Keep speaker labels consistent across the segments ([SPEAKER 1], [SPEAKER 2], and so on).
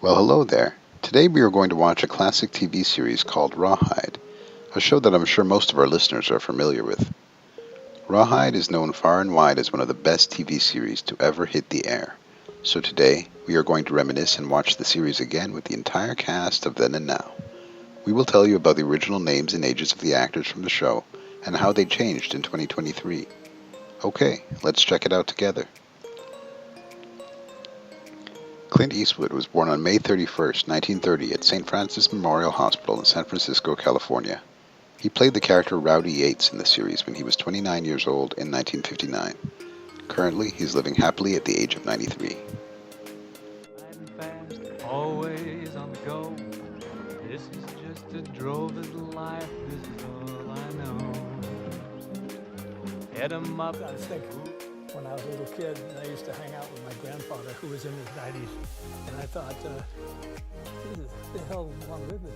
[SPEAKER 1] Well, hello there. Today we are going to watch a classic TV series called Rawhide, a show that I'm sure most of our listeners are familiar with. Rawhide is known far and wide as one of the best TV series to ever hit the air. So today we are going to reminisce and watch the series again with the entire cast of Then and Now. We will tell you about the original names and ages of the actors from the show and how they changed in 2023. Okay, let's check it out together. Clint Eastwood was born on May 31, 1930 at St. Francis Memorial Hospital in San Francisco, California. He played the character Rowdy Yates in the series when he was 29 years old in 1959. Currently, he's living happily at the age of 93.
[SPEAKER 2] Fast, always on the go. This is just a drover's life, this is all I know. Head 'em up.
[SPEAKER 3] I think when I was a little kid, I used to hang out with my grandfather, who was in his 90s, and I thought, Jesus, the hell do I want to live with?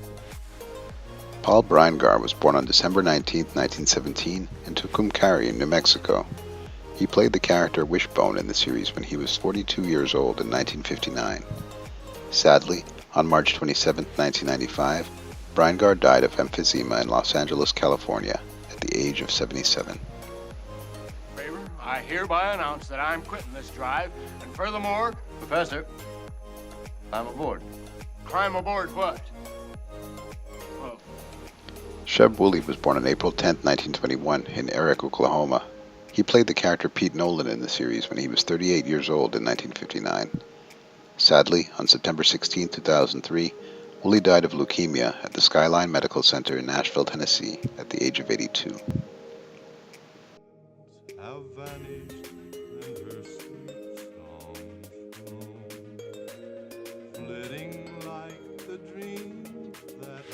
[SPEAKER 1] Paul Brinegar was born on December 19, 1917, in Tucumcari in New Mexico. He played the character Wishbone in the series when he was 42 years old in 1959. Sadly, on March 27, 1995, Brinegar died of emphysema in Los Angeles, California, at the age of 77.
[SPEAKER 4] I hereby announce that I'm quitting this drive, and furthermore, Professor, I'm aboard. Climb aboard what? Oh.
[SPEAKER 1] Sheb Wooley was born on April 10, 1921, in Eric, Oklahoma. He played the character Pete Nolan in the series when he was 38 years old in 1959. Sadly, on September 16, 2003, Wooley died of leukemia at the Skyline Medical Center in Nashville, Tennessee, at the age of 82.
[SPEAKER 5] Have vanished and her sweet songs flown, flitting like the dreams that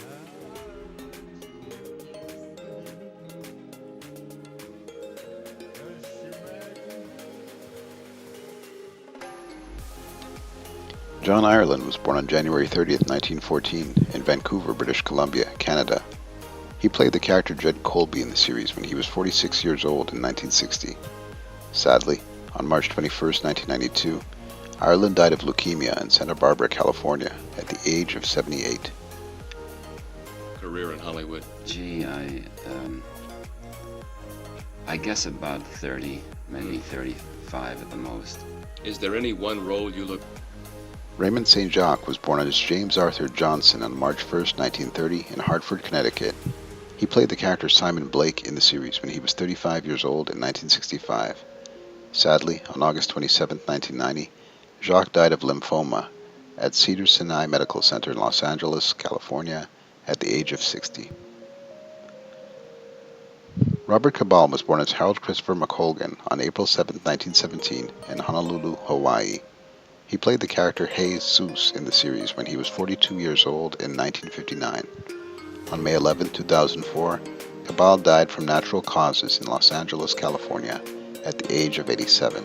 [SPEAKER 1] John Ireland was born on January 30, 1914, in Vancouver, British Columbia, Canada. He played the character Jed Colby in the series when he was 46 years old in 1960. Sadly, on March 21, 1992, Ireland died of leukemia in Santa Barbara, California, at the age of 78.
[SPEAKER 6] Career in Hollywood.
[SPEAKER 7] Gee, I guess about 30, maybe 35 at the most.
[SPEAKER 6] Is there any one role you look...
[SPEAKER 1] Raymond St. Jacques was born as James Arthur Johnson on March 1, 1930, in Hartford, Connecticut. He played the character Simon Blake in the series when he was 35 years old in 1965. Sadly, on August 27, 1990, Jacques died of lymphoma at Cedars-Sinai Medical Center in Los Angeles, California, at the age of 60. Robert Cabal was born as Harold Christopher McColgan on April 7, 1917, in Honolulu, Hawaii. He played the character Jesus in the series when he was 42 years old in 1959. On May 11, 2004, Cabal died from natural causes in Los Angeles, California, at the age of 87.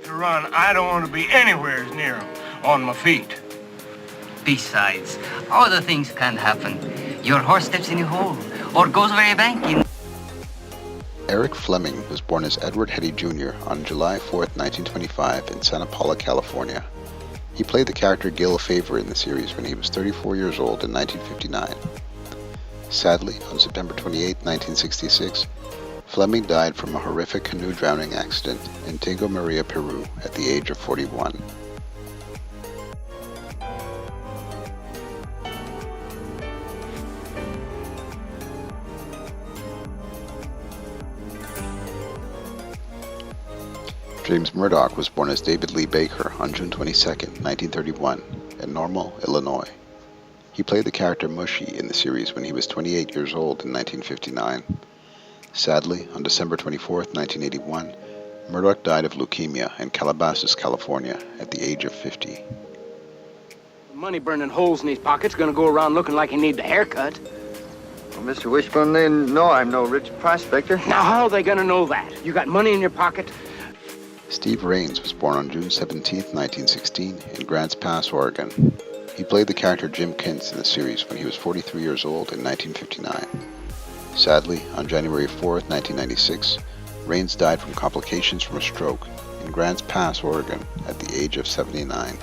[SPEAKER 4] To run, I don't want to be anywhere near 'em on my feet.
[SPEAKER 8] Besides, other things can happen. Your horse steps in a hole or goes over a bank in...
[SPEAKER 1] Eric Fleming was born as Edward Hetty Jr. on July 4, 1925 in Santa Paula, California. He played the character Gil Favor in the series when he was 34 years old in 1959. Sadly, on September 28, 1966, Fleming died from a horrific canoe drowning accident in Tingo Maria, Peru, at the age of 41. James Murdoch was born as David Lee Baker on June 22, 1931, in Normal, Illinois. He played the character Mushy in the series when he was 28 years old in 1959. Sadly, on December 24, 1981, Murdoch died of leukemia in Calabasas, California, at the age of 50.
[SPEAKER 4] Money burning holes in his pockets gonna go around looking like he needs a haircut.
[SPEAKER 9] Well, Mr. Wishbone, they know I'm no rich prospector.
[SPEAKER 4] Now, how are they gonna know that? You got money in your pocket?
[SPEAKER 1] Steve Rains was born on June 17, 1916, in Grants Pass, Oregon. He played the character Jim Kintz in the series when he was 43 years old in 1959. Sadly, on January 4, 1996, Rains died from complications from a stroke in Grants Pass, Oregon, at the age of 79.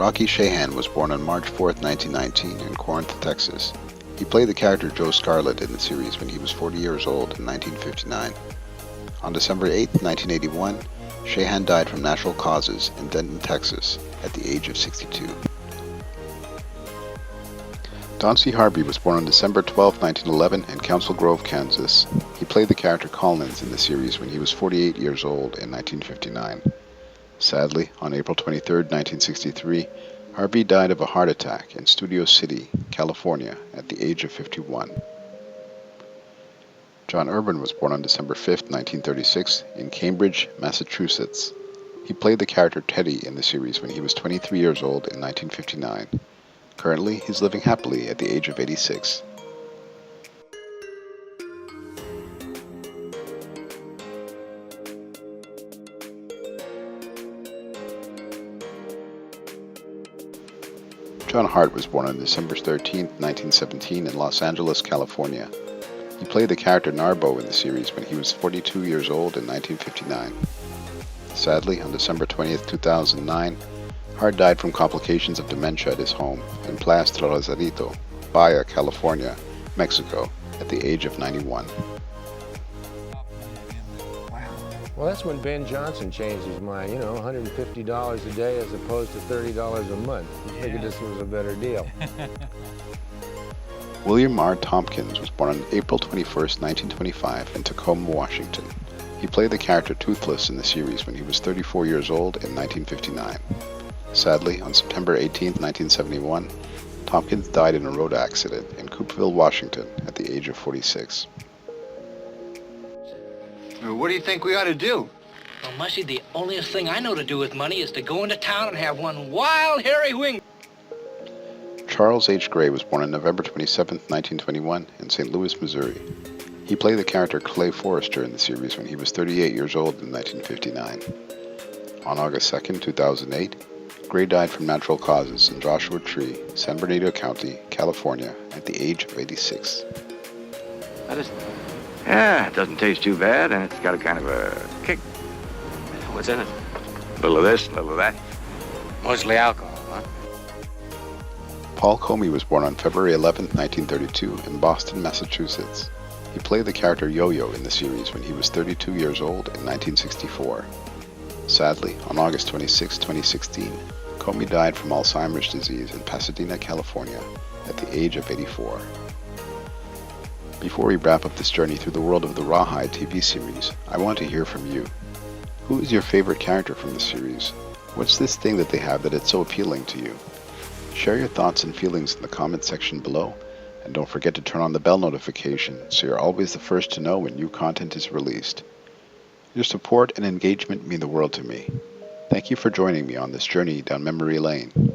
[SPEAKER 1] Rocky Shahan was born on March 4, 1919 in Corinth, Texas. He played the character Joe Scarlett in the series when he was 40 years old in 1959. On December 8, 1981, Shahan died from natural causes in Denton, Texas, at the age of 62. Don C. Harvey was born on December 12, 1911 in Council Grove, Kansas. He played the character Collins in the series when he was 48 years old in 1959. Sadly, on April 23, 1963, Harvey died of a heart attack in Studio City, California, at the age of 51. John Urban was born on December 5, 1936, in Cambridge, Massachusetts. He played the character Teddy in the series when he was 23 years old in 1959. Currently, he's living happily at the age of 86. Jonah Hart was born on December 13, 1917 in Los Angeles, California. He played the character Narbo in the series when he was 42 years old in 1959. Sadly, on December 20, 2009, Hart died from complications of dementia at his home in Plaza Rosarito, Baja, California, Mexico, at the age of 91.
[SPEAKER 10] Well, that's when Ben Johnson changed his mind, $150 a day as opposed to $30 a month. He figured this was a better deal.
[SPEAKER 1] William R. Tompkins was born on April 21, 1925 in Tacoma, Washington. He played the character Toothless in the series when he was 34 years old in 1959. Sadly, on September 18, 1971, Tompkins died in a road accident in Coopeville, Washington, at the age of 46.
[SPEAKER 9] What do you think we ought to do?
[SPEAKER 11] Well, Mushy, the only thing I know to do with money is to go into town and have one wild, hairy wing.
[SPEAKER 1] Charles H. Gray was born on November 27, 1921, in St. Louis, Missouri. He played the character Clay Forrester in the series when he was 38 years old in 1959. On August 2, 2008, Gray died from natural causes in Joshua Tree, San Bernardino County, California, at the age of 86.
[SPEAKER 9] It doesn't taste too bad, and it's got a kind of a kick.
[SPEAKER 4] What's in it?
[SPEAKER 9] A little of this, a little of that.
[SPEAKER 4] Mostly alcohol, huh?
[SPEAKER 1] Paul Comey was born on February 11, 1932, in Boston, Massachusetts. He played the character Yo-Yo in the series when he was 32 years old in 1964. Sadly, on August 26, 2016, Comey died from Alzheimer's disease in Pasadena, California, at the age of 84. Before we wrap up this journey through the world of the Rawhide TV series, I want to hear from you. Who is your favorite character from the series? What's this thing that they have that it's so appealing to you? Share your thoughts and feelings in the comment section below, and don't forget to turn on the bell notification so you're always the first to know when new content is released. Your support and engagement mean the world to me. Thank you for joining me on this journey down memory lane.